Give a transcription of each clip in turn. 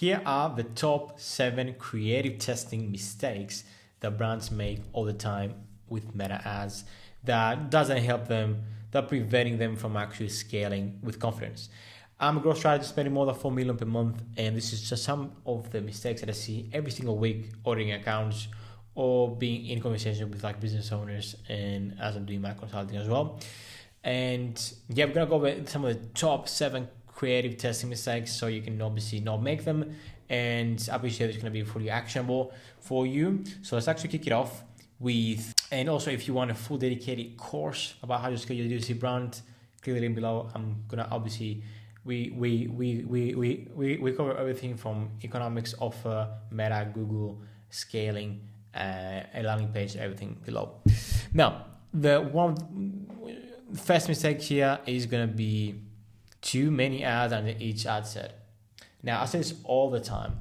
Here are the top 7 creative testing mistakes that brands make all the time with meta ads that doesn't help them, that preventing them from actually scaling with confidence. I'm a growth strategist spending more than 4 million per month, and this is just some of the mistakes that I see every single week auditing accounts or being in conversation with like business owners, and as I'm doing my consulting as well. And yeah, we're gonna go over some of the top 7 creative testing mistakes so you can obviously not make them, and obviously it's going to be fully actionable for you. So let's actually kick it off with, and also if you want a full dedicated course about how to scale your D2C brand, click the link below. I'm gonna obviously we cover everything from economics, offer, meta, Google, scaling, a landing page, everything below. Now the first mistake here is gonna be too many ads under each ad set. Now I say this all the time.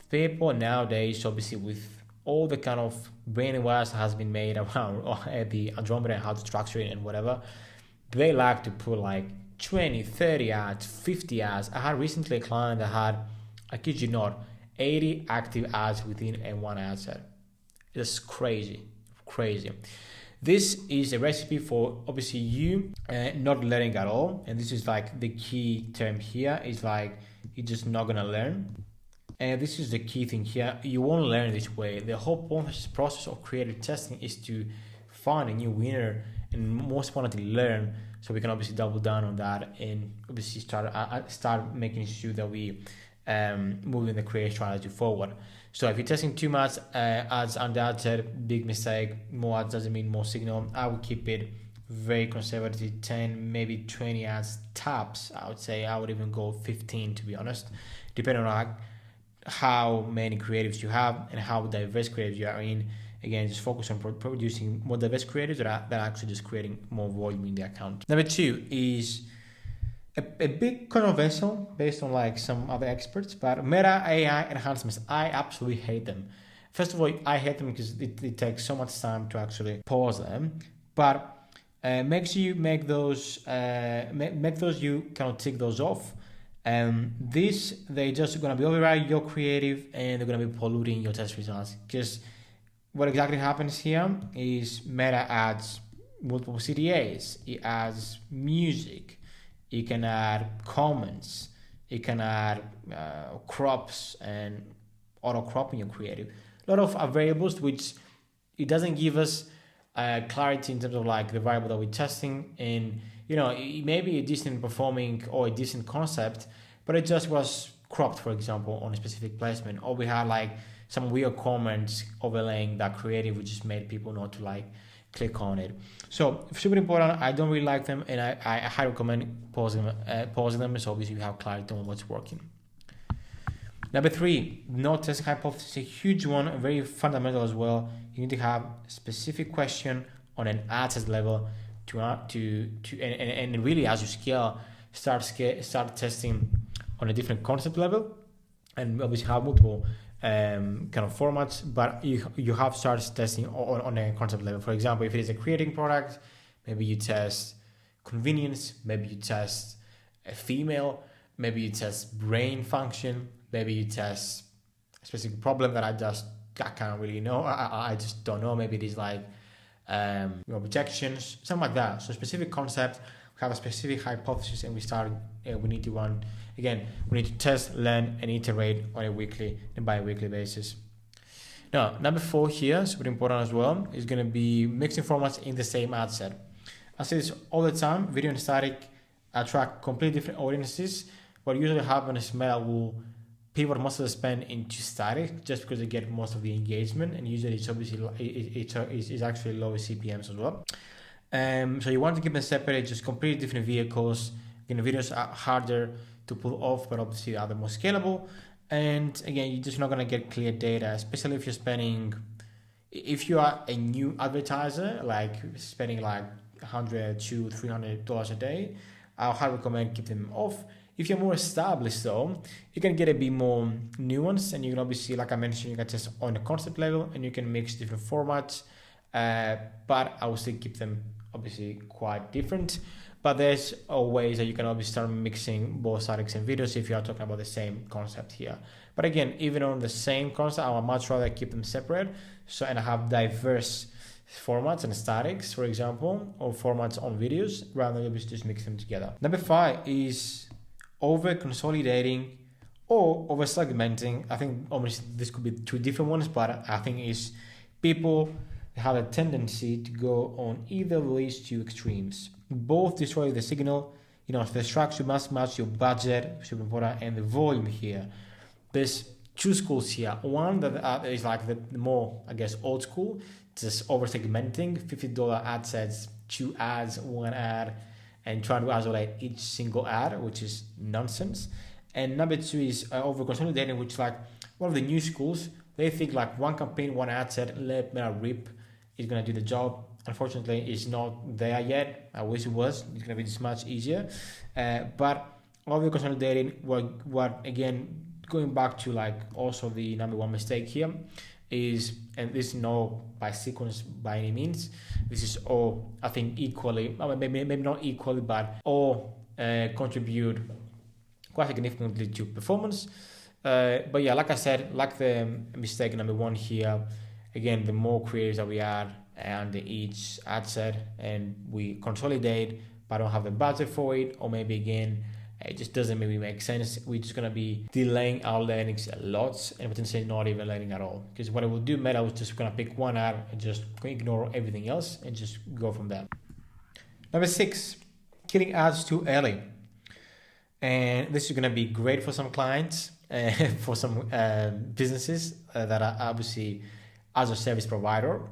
People nowadays, obviously with all the kind of brain awareness that has been made around the Andromeda and how to structure it and whatever, they like to put like 20, 30 ads, 50 ads. I had recently a client that had, I kid you not, 80 active ads within a one ad set. It's crazy. This is a recipe for obviously you not learning at all. And this is like the key term here is like, you're just not gonna learn. And this is the key thing here. You won't learn this way. The whole process of creative testing is to find a new winner and most importantly learn, so we can obviously double down on that and obviously start making sure that we moving the creative strategy forward. So if you're testing too much ads on that set, big mistake. More ads doesn't mean more signal. I would keep it very conservative, 10, maybe 20 ads tops. I would say I would even go 15 to be honest, depending on how many creatives you have and how diverse creatives you are in. Again, just focus on producing more diverse creatives that are actually just creating more volume in the account. Number 2 is a bit controversial based on like some other experts, but meta AI enhancements. I absolutely hate them. First of all, I hate them because it takes so much time to actually pause them, but make sure you make those you kind of tick those off. They're just going to be overriding your creative and they're going to be polluting your test results, because what exactly happens here is meta adds multiple CTAs, it adds music, you can add comments, you can add crops and auto cropping your creative. A lot of variables which it doesn't give us clarity in terms of like the variable that we're testing. And you know, it may be a decent performing or a decent concept, but it just was cropped, for example, on a specific placement, or we had like some weird comments overlaying that creative, which just made people not to like click on it. So super important. I don't really like them, and I highly recommend pausing them, so obviously you have clarity on what's working. Number 3, no testing hypothesis, a huge one, very fundamental as well. You need to have a specific question on an ad set level and really as you scale, start testing on a different concept level, and obviously have multiple kind of formats, but you have started testing on a concept level. For example, if it is a creating product, maybe you test convenience, maybe you test a female, maybe you test brain function, maybe you test a specific problem that I can't really know. I just don't know. Maybe it is like projections, something like that. So specific concept, we have a specific hypothesis, and we need to run. Again, we need to test, learn, and iterate on a weekly and bi-weekly basis. Now, number 4 here, super important as well, is going to be mixing formats in the same ad set. I say this all the time, video and static attract completely different audiences. What usually happens is meta will pivot most of the spend into static just because they get most of the engagement, and usually it's obviously it's actually lower CPMs as well. So you want to keep them separate, just completely different vehicles. You know, videos are harder to pull off, but obviously are the most scalable. And again, you're just not going to get clear data, especially if you're spending, if you are a new advertiser, like spending like $100 to $300 a day, I highly recommend keep them off. If you're more established though, you can get a bit more nuanced, and you can obviously, like I mentioned, you can test on a concept level and you can mix different formats, but I would still keep them obviously quite different. But there's ways that you can obviously start mixing both statics and videos if you are talking about the same concept here. But again, even on the same concept, I would much rather keep them separate. So, and I have diverse formats and statics, for example, or formats on videos, rather than just mix them together. Number 5 is over consolidating or over segmenting. I think obviously this could be 2 different ones, but I think is people have a tendency to go on either of these 2 extremes. Both destroy the signal. The structure must match your budget, super important, and the volume here. There's 2 schools here. One that is like the more, I guess, old school, just over segmenting, $50 ad sets, 2 ads, 1 ad, and trying to isolate each single ad, which is nonsense. And number 2 is over consolidating, which is like one of the new schools. They think like 1 campaign, 1 ad set, let me rip, is gonna do the job. Unfortunately, it's not there yet. I wish it was. It's gonna be just much easier. But over consolidating, what again, going back to like also the number 1 mistake here is, and this is no by sequence by any means, this is all, I think, equally, maybe not equally, but all contribute quite significantly to performance. But yeah, like I said, like the mistake number 1 here, again, the more creators that we add under each ad set and we consolidate but don't have the budget for it, or maybe again it just doesn't maybe make sense, we're just going to be delaying our learnings a lot and potentially not even learning at all. Because what it will do, Meta was just going to pick 1 ad and just ignore everything else and just go from there. Number 6, killing ads too early. And this is going to be great for some clients, for some businesses that are obviously as a service provider.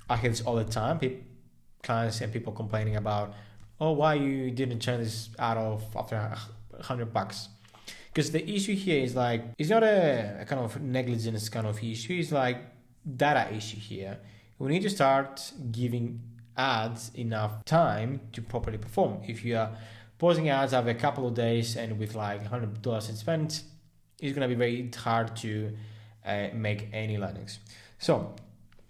I hear this all the time. Clients and people complaining about, oh, why you didn't turn this ad off after $100? Because the issue here is like, it's not a kind of negligence kind of issue. It's like data issue here. We need to start giving ads enough time to properly perform. If you are posting ads over a couple of days and with like $100 in spent, it's going to be very hard to make any learnings. So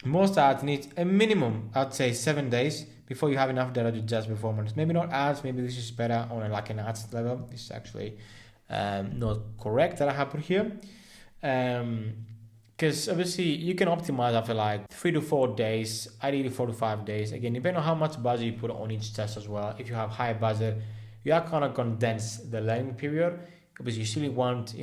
most ads need a minimum, I'd say 7 days before you have enough data to judge performance. Maybe not ads, maybe this is better on like an ads level. This is actually not correct that I have put here. Because obviously you can optimize after like 3 to 4 days, ideally 4 to 5 days. Again, depending on how much budget you put on each test as well. If you have high budget, you are going to condense the learning period, because you still want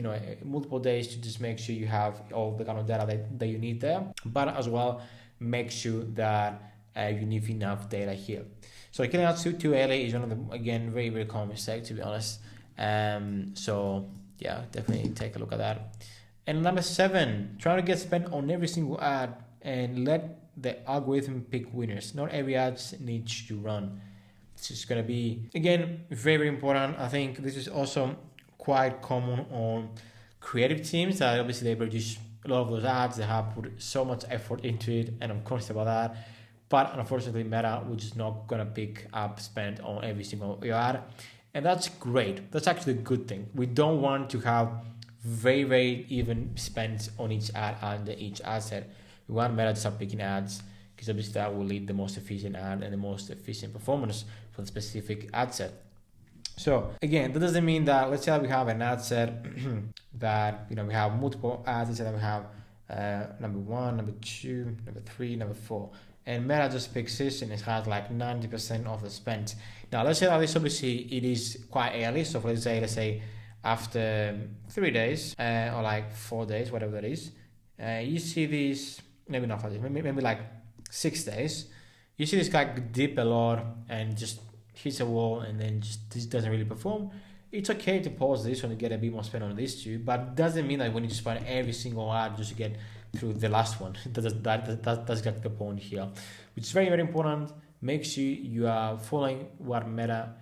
multiple days to just make sure you have all the kind of data that you need there, but as well make sure that you need enough data here. So killing ads too early is one of the, again, very, very common mistake, to be honest. So yeah, definitely take a look at that. And number 7, trying to get spent on every single ad and let the algorithm pick winners. Not every ad needs to run. This is going to be, again, very, very important. I think this is also quite common on creative teams that obviously they produce a lot of those ads. They have put so much effort into it, and I'm conscious about that. But unfortunately, Meta, which is not going to pick up spend on every single ad. And that's great. That's actually a good thing. We don't want to have very, very even spend on each ad under each ad set. We want Meta to start picking ads, because obviously that will lead the most efficient ad and the most efficient performance for the specific ad set. So again, that doesn't mean that, let's say that we have an ad set that we have multiple ads. Let's say that we have number 1, number 2, number 3, number 4, and Meta just picks this and it has like 90% of the spend. Now let's say that this obviously it is quite early. So let's say after 3 days or like 4 days, whatever that is, you see these, maybe not 4 days, maybe like 6 days, you see this guy dip a lot and just hits a wall, and then just this doesn't really perform. It's okay to pause this one to get a bit more spend on these 2, but it doesn't mean that we need to spend every single ad just to get through the last one. That's get the point here, which is very, very important. Make sure you are following what Meta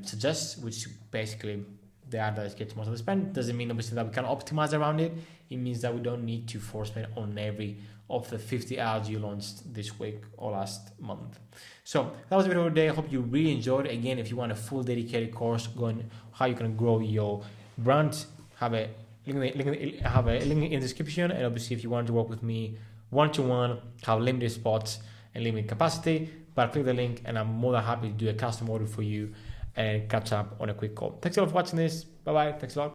suggests, which basically the ad that gets most of the spend. Doesn't mean obviously that we can optimize around it. It means that we don't need to force spend on every of the 50 ads you launched this week or last month. So that was the video today. I hope you really enjoyed it. Again, if you want a full dedicated course going how you can grow your brand, have a link in the description. And obviously, if you want to work with me one-to-one, have limited spots, and limit capacity, but click the link and I'm more than happy to do a custom audit for you and catch up on a quick call. Thanks a lot for watching this. Bye bye. Thanks a lot.